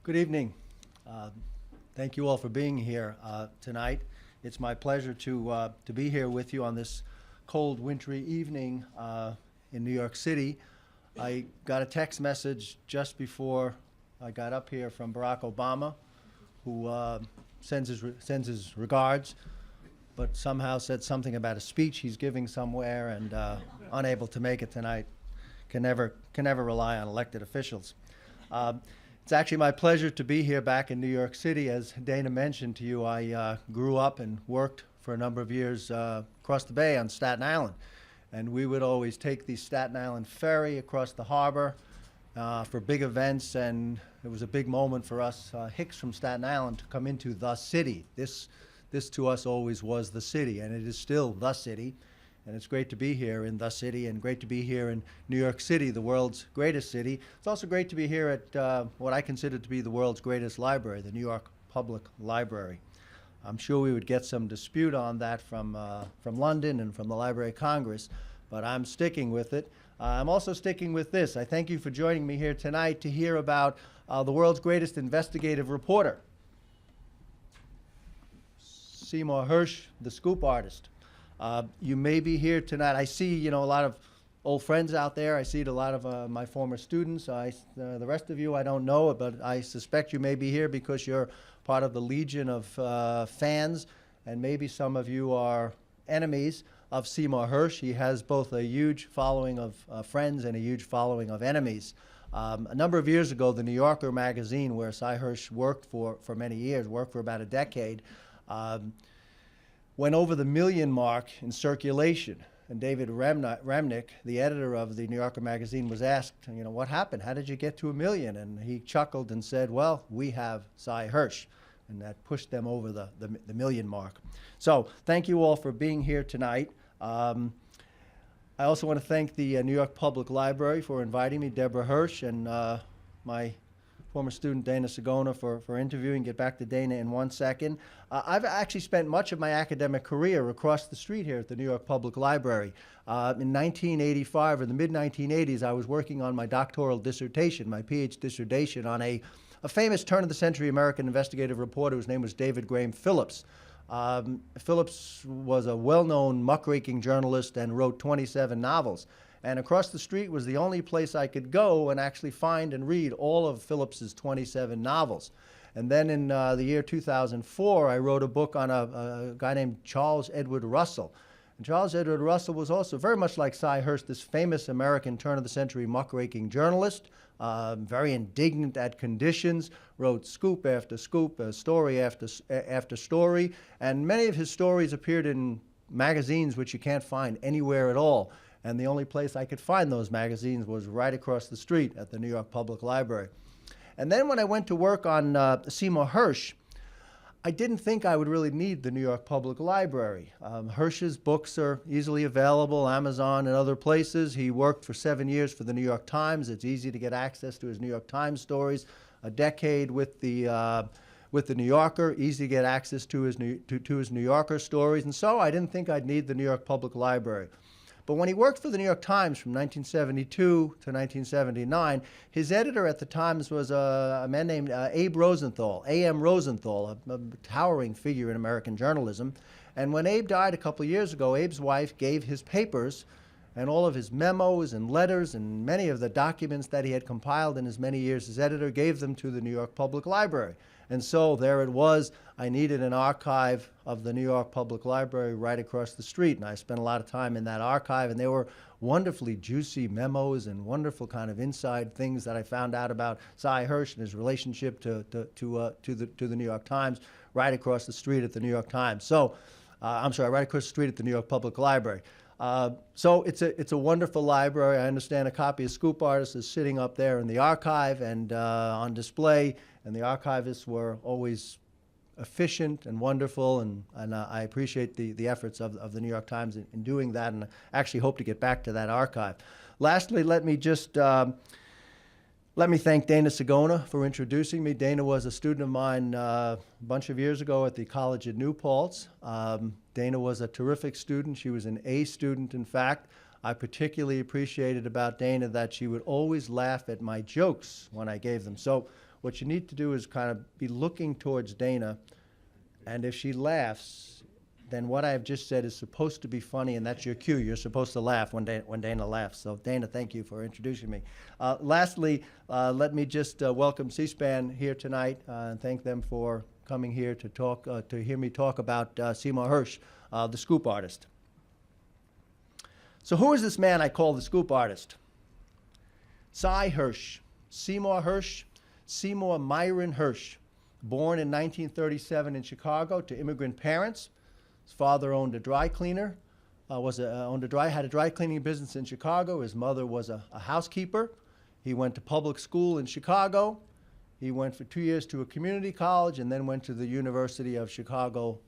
Good evening. Thank you all for being here tonight. It's my pleasure to be here with you on this cold, wintry evening in New York City. I got a text message just before I got up here from Barack Obama, who sends his regards, but somehow said something about a speech he's giving somewhere and unable to make it tonight. Can never rely on elected officials. It's actually my pleasure to be here back in New York City. As Dana mentioned to you, I grew up and worked for a number of years across the bay on Staten Island. And we would always take the Staten Island ferry across the harbor for big events, and it was a big moment for us Hicks from Staten Island to come into the city. This to us always was the city, and it is still the city. And it's great to be here in the city, and great to be here in New York City, the world's greatest city. It's also great to be here at what I consider to be the world's greatest library, the New York Public Library. I'm sure we would get some dispute on that from London and from the Library of Congress, but I'm sticking with it. I'm also sticking with this. I thank you for joining me here tonight to hear about the world's greatest investigative reporter, Seymour Hersh, the scoop artist. You may be here tonight. I see, a lot of old friends out there. I see a lot of my former students. The rest of you, I don't know, but I suspect you may be here because you're part of the legion of fans, and maybe some of you are enemies of Seymour Hersh. He has both a huge following of friends and a huge following of enemies. A number of years ago, the New Yorker magazine, where Cy Hersh worked for many years, worked for about a decade, went over the million mark in circulation. And David Remnick, the editor of the New Yorker magazine, was asked, what happened? How did you get to a million? And he chuckled and said, well, we have Cy Hersh. And that pushed them over the million mark. So thank you all for being here tonight. I also want to thank the New York Public Library for inviting me, Deborah Hirsch, and my former student Dana Sagona for interviewing. Get back to Dana in 1 second. I've actually spent much of my academic career across the street here at the New York Public Library. In 1985, or the mid-1980s, I was working on my doctoral dissertation, my PhD dissertation, on a famous turn-of-the-century American investigative reporter whose name was David Graham Phillips. Phillips was a well-known muckraking journalist and wrote 27 novels. And across the street was the only place I could go and actually find and read all of Phillips's 27 novels. And then in the year 2004, I wrote a book on a guy named Charles Edward Russell. And Charles Edward Russell was also very much like Cy Hersh, this famous American turn-of-the-century muckraking journalist, very indignant at conditions, wrote scoop after scoop, story after story. And many of his stories appeared in magazines which you can't find anywhere at all. And the only place I could find those magazines was right across the street at the New York Public Library. And then when I went to work on Seymour Hersh, I didn't think I would really need the New York Public Library. Hersh's books are easily available, Amazon and other places. He worked for 7 years for the New York Times. It's easy to get access to his New York Times stories. A decade with the New Yorker, easy to get access to his New Yorker stories. And so I didn't think I'd need the New York Public Library. But when he worked for the New York Times from 1972 to 1979, his editor at the Times was a man named Abe Rosenthal, A.M. Rosenthal, a towering figure in American journalism. And when Abe died a couple of years ago, Abe's wife gave his papers and all of his memos and letters and many of the documents that he had compiled in his many years as editor, gave them to the New York Public Library. And so there it was. I needed an archive of the New York Public Library right across the street, and I spent a lot of time in that archive, and there were wonderfully juicy memos and wonderful kind of inside things that I found out about Cy Hersh and his relationship to the New York Times right across the street at the New York Times. So, right across the street at the New York Public Library. So it's a wonderful library. I understand a copy of Scoop Artist is sitting up there in the archive and on display, and the archivists were always efficient and wonderful, and I appreciate the efforts of the New York Times in doing that, and I actually hope to get back to that archive. Lastly, let me thank Dana Sagona for introducing me. Dana was a student of mine a bunch of years ago at the college at New Paltz. Dana was a terrific student. She was an A student, in fact. I particularly appreciated about Dana that she would always laugh at my jokes when I gave them. So what you need to do is kind of be looking towards Dana, and if she laughs, then what I've just said is supposed to be funny, and that's your cue. You're supposed to laugh when Dana laughs. So Dana, thank you for introducing me. Lastly, let me just welcome C-SPAN here tonight and thank them for coming here to talk, to hear me talk about Seymour Hersh, the scoop artist. So who is this man I call the scoop artist? Cy Hersh, Seymour Hersh, Seymour Myron Hersh, born in 1937 in Chicago to immigrant parents. His father owned a dry cleaner, had a dry cleaning business in Chicago. His mother was a housekeeper. He went to public school in Chicago. He went for 2 years to a community college and then went to the University of Chicago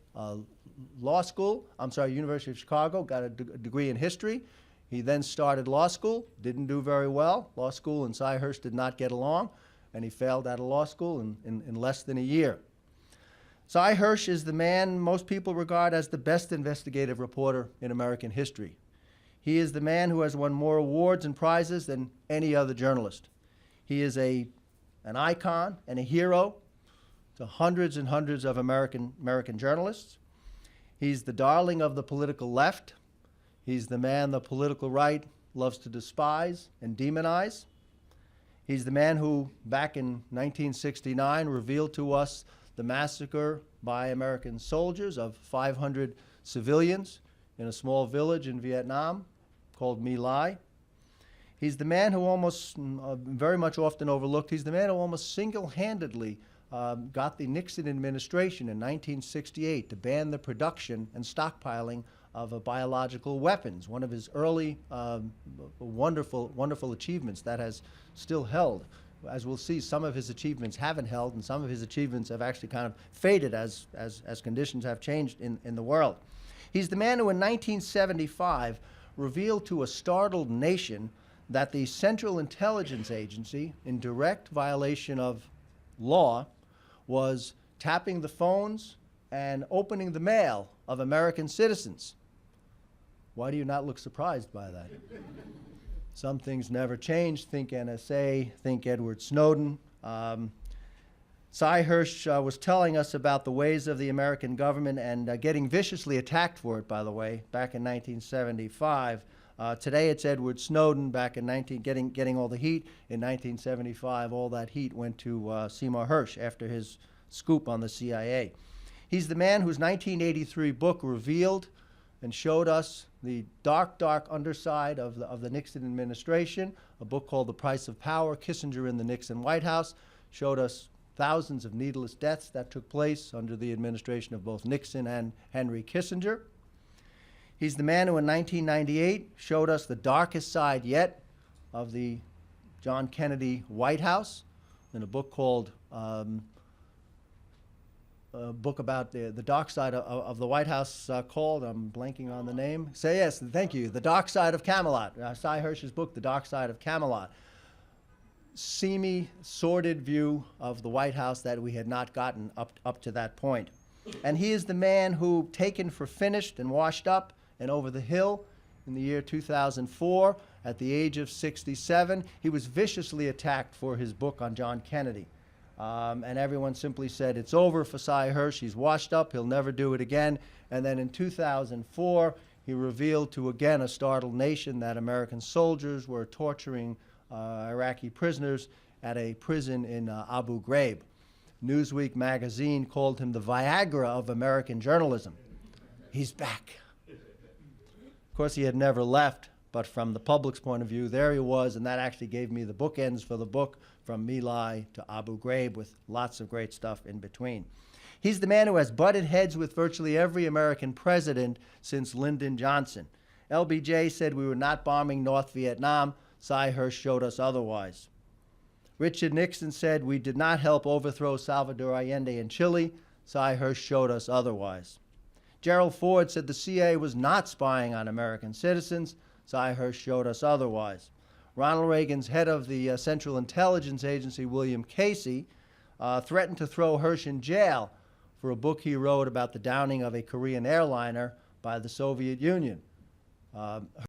University of Chicago, got a degree in history. He then started law school, didn't do very well. Law school and Cy Hersh did not get along, and he failed out of law school in less than a year. Cy Hersh is the man most people regard as the best investigative reporter in American history. He is the man who has won more awards and prizes than any other journalist. He is an icon and a hero to hundreds and hundreds of American journalists. He's the darling of the political left. He's the man the political right loves to despise and demonize. He's the man who, back in 1969, revealed to us the massacre by American soldiers of 500 civilians in a small village in Vietnam called My Lai. He's the man who almost, very much often overlooked, he's the man who almost single-handedly got the Nixon administration in 1968 to ban the production and stockpiling of biological weapons, one of his early wonderful achievements that has still held. As we'll see, some of his achievements haven't held, and some of his achievements have actually kind of faded as conditions have changed in the world. He's the man who in 1975 revealed to a startled nation that the Central Intelligence Agency, in direct violation of law, was tapping the phones and opening the mail of American citizens. Why do you not look surprised by that? Some things never change. Think NSA, think Edward Snowden. Cy Hersh was telling us about the ways of the American government and getting viciously attacked for it, by the way, back in 1975. Today it's Edward Snowden. Back in getting all the heat. In 1975, all that heat went to Seymour Hersh after his scoop on the CIA. He's the man whose 1983 book revealed and showed us the dark, dark underside of the Nixon administration, a book called The Price of Power, Kissinger in the Nixon White House, showed us thousands of needless deaths that took place under the administration of both Nixon and Henry Kissinger. He's the man who in 1998 showed us the darkest side yet of the John Kennedy White House in a book called a book about the dark side of the White House called, I'm blanking on the name. Say yes, thank you, The Dark Side of Camelot. Cy Hersh's book, The Dark Side of Camelot. Seamy, sordid view of the White House that we had not gotten up to that point. And he is the man who, taken for finished and washed up and over the hill in the year 2004, at the age of 67, he was viciously attacked for his book on John Kennedy. And everyone simply said, it's over for Cy Hersh, he's washed up, he'll never do it again. And then in 2004, he revealed to again a startled nation that American soldiers were torturing Iraqi prisoners at a prison in Abu Ghraib. Newsweek magazine called him the Viagra of American journalism. He's back. Of course, he had never left, but from the public's point of view, there he was, and that actually gave me the bookends for the book, from My Lai to Abu Ghraib, with lots of great stuff in between. He's the man who has butted heads with virtually every American president since Lyndon Johnson. LBJ said we were not bombing North Vietnam. Cy Hersh showed us otherwise. Richard Nixon said we did not help overthrow Salvador Allende in Chile. Cy Hersh showed us otherwise. Gerald Ford said the CIA was not spying on American citizens. Cy Hersh showed us otherwise. Ronald Reagan's head of the Central Intelligence Agency, William Casey, threatened to throw Hersh in jail for a book he wrote about the downing of a Korean airliner by the Soviet Union.